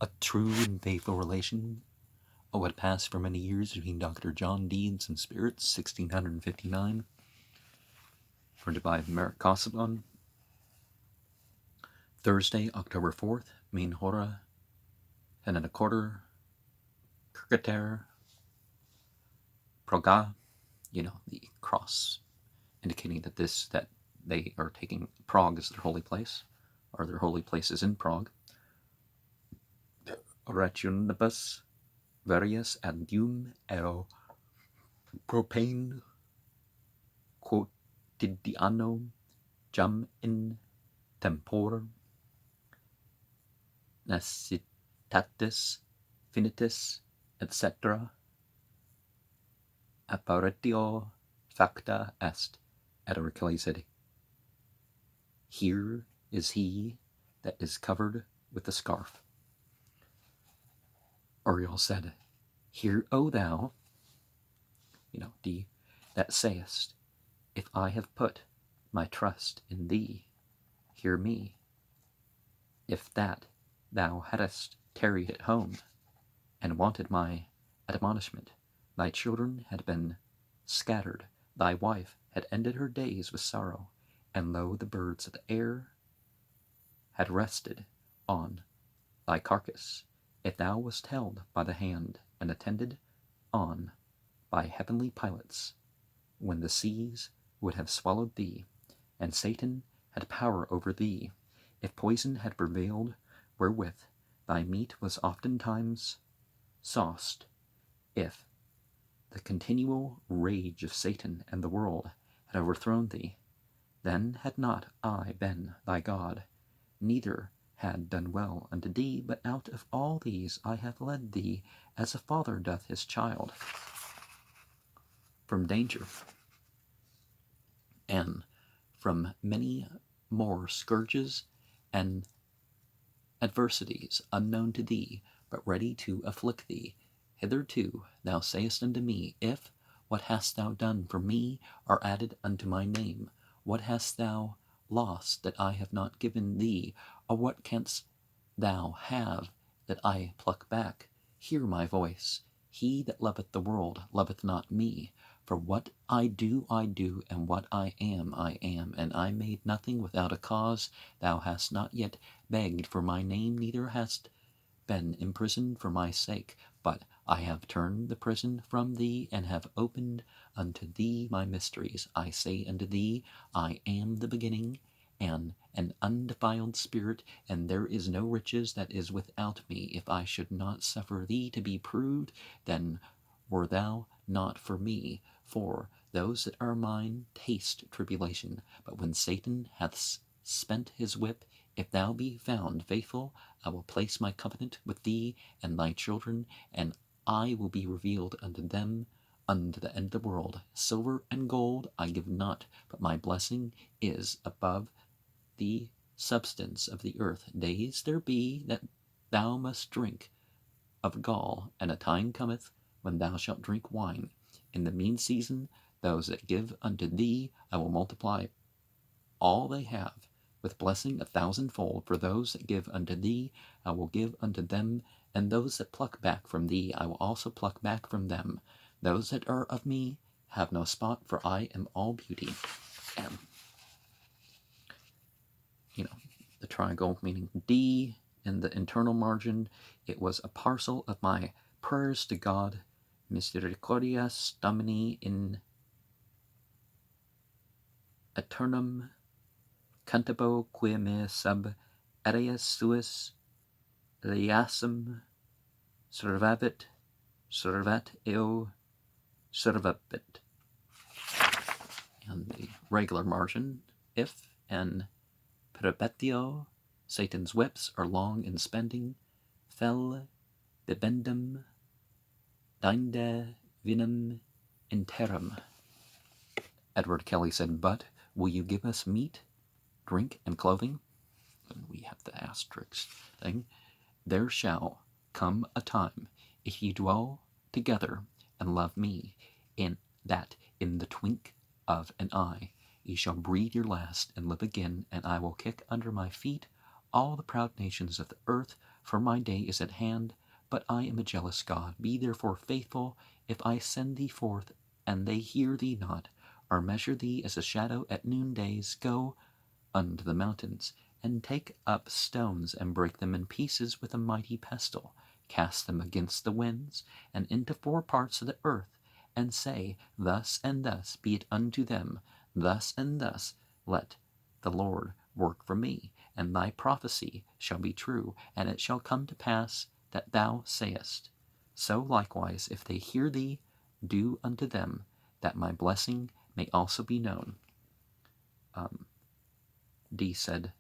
A true and faithful relation had passed for many years between Dr. John Deeds and Spirits, 1659, printed by Meric Casaubon. Thursday, October 4th, Main Hora, 10 and a quarter, Cricketair, Praga, the cross, indicating that they are taking Prague as their holy place, or their holy place is in Prague. Orationibus various adium ero propane quotidiano jam in tempore necessitatis finitis, etc. apparitio facta est, et Uriel said, "Here is he that is covered with the scarf." Uriel said, "Hear, O thou, that sayest, if I have put my trust in thee, hear me. If that thou hadst tarried at home, and wanted my admonishment, thy children had been scattered, thy wife had ended her days with sorrow, and lo, the birds of the air had rested on thy carcass. If thou wast held by the hand and attended on by heavenly pilots, when the seas would have swallowed thee, and Satan had power over thee, if poison had prevailed wherewith thy meat was oftentimes sauced, if the continual rage of Satan and the world had overthrown thee, then had not I been thy God, neither had done well unto thee, but out of all these I have led thee, as a father doth his child, from danger, and from many more scourges and adversities unknown to thee, but ready to afflict thee. Hitherto thou sayest unto me, if what hast thou done for me are added unto my name, what hast thou lost that I have not given thee, or what canst thou have that I pluck back? Hear my voice. He that loveth the world loveth not me. For what I do, and what I am, and I made nothing without a cause. Thou hast not yet begged for my name, neither hast been imprisoned for my sake, but I have turned the prison from thee, and have opened unto thee my mysteries. I say unto thee, I am the beginning, and an undefiled spirit, and there is no riches that is without me. If I should not suffer thee to be proved, then were thou not for me. For those that are mine taste tribulation. But when Satan hath spent his whip, if thou be found faithful, I will place my covenant with thee and thy children, and I will be revealed unto them unto the end of the world. Silver and gold I give not, but my blessing is above the substance of the earth. Days there be that thou must drink of gall, and a time cometh when thou shalt drink wine. In the mean season, those that give unto thee I will multiply all they have, with blessing 1,000-fold. For those that give unto thee I will give unto them, and those that pluck back from thee I will also pluck back from them. Those that are of me have no spot, for I am all beauty. And, the triangle meaning D in the internal margin, it was a parcel of my prayers to God. Misericordias Domini in aeternum cantabo quia me sub areas suis eliasum servat eo servabit. And the regular margin, if and perpetio, Satan's whips are long in spending, fel bibendum dinde vinum interim. Edward Kelly said, but will you give us meat, drink, and clothing? And we have the asterisk thing. There shall come a time, if ye dwell together and love me, in that in the twink of an eye ye shall breathe your last and live again, and I will kick under my feet all the proud nations of the earth, for my day is at hand, but I am a jealous God. Be therefore faithful, if I send thee forth, and they hear thee not, or measure thee as a shadow at noondays. Go unto the mountains, and take up stones, and break them in pieces with a mighty pestle. Cast them against the winds, and into 4 parts of the earth, and say, Thus and thus be it unto them, thus and thus let the Lord work for me, and thy prophecy shall be true, and it shall come to pass that thou sayest. So likewise, if they hear thee, do unto them, that my blessing may also be known. D said,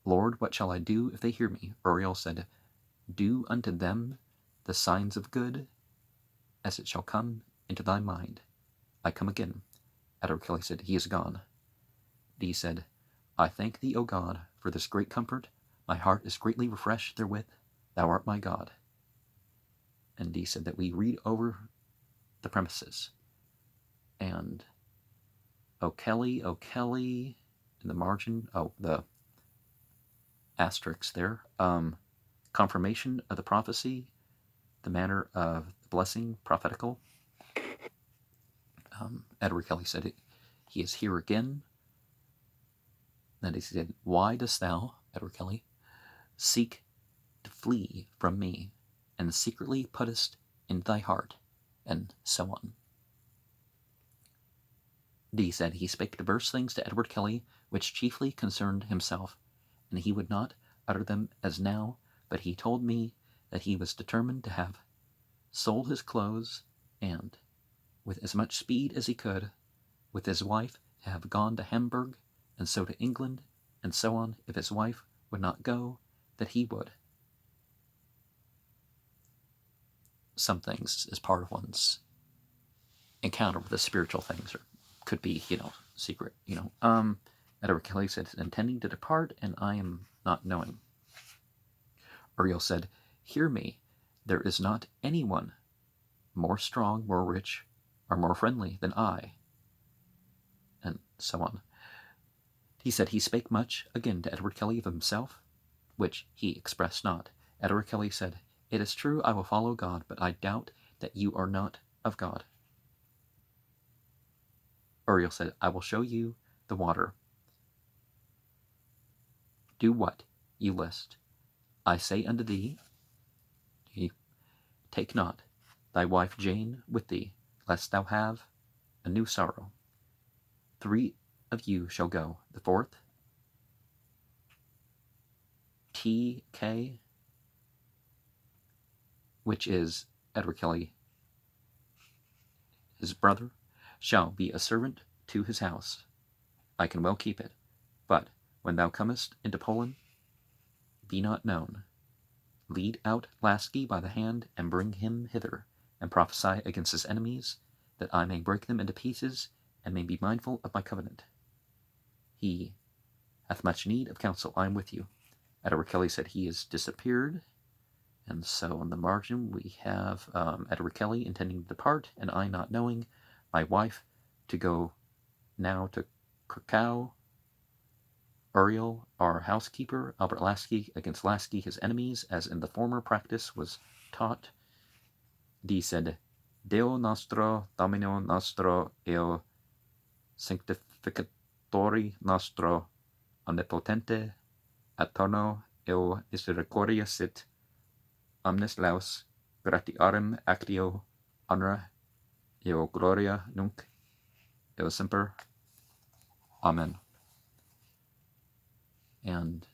Lord, what shall I do if they hear me? Uriel said, Do unto them the signs of good, as it shall come into thy mind. I come again. Uriel said, He is gone. D said, I thank thee, O God, for this great comfort. My heart is greatly refreshed therewith. Thou art my God. And D said that we read over the premises. And O Kelly, in the margin, the asterisk there, confirmation of the prophecy, the manner of the blessing, prophetical. Edward Kelly said, He is here again. Then he said, Why dost thou, Edward Kelly, seek to flee from me, and secretly puttest in thy heart, and so on. D said, He spake diverse things to Edward Kelly, which chiefly concerned himself, and he would not utter them as now, but he told me that he was determined to have sold his clothes, and, with as much speed as he could, with his wife, to have gone to Hamburg, and so to England, and so on. If his wife would not go, that he would. Some things as part of one's encounter with the spiritual things, or could be, secret, Edward Kelly said, intending to depart, and I am not knowing. Uriel said, Hear me, there is not anyone more strong, more rich, or more friendly than I, and so on. He said, He spake much again to Edward Kelly of himself, which he expressed not. Edward Kelly said, It is true, I will follow God, but I doubt that you are not of God. Uriel said, I will show you the water. Do what you list. I say unto thee, take not thy wife Jane with thee, lest thou have a new sorrow. 3 of you shall go. The 4th, T.K., which is Edward Kelly, his brother, shall be a servant to his house. I can well keep it. But when thou comest into Poland, be not known. Lead out Lasky by the hand, and bring him hither, and prophesy against his enemies, that I may break them into pieces, and may be mindful of my covenant. He hath much need of counsel. I am with you. Edward Kelly said he has disappeared. And so on the margin we have Edward Kelly intending to depart, and I not knowing, my wife to go now to Krakow, Uriel, our housekeeper, Albert Lasky, against Lasky, his enemies, as in the former practice was taught. D said, Deo nostro, Domino nostro, eo sanctificatori nostro, omnipotente, attorno eo misericordia sit, omnes laus, gratiarum actio, honora, eo gloria nunc, eo semper. Amen. And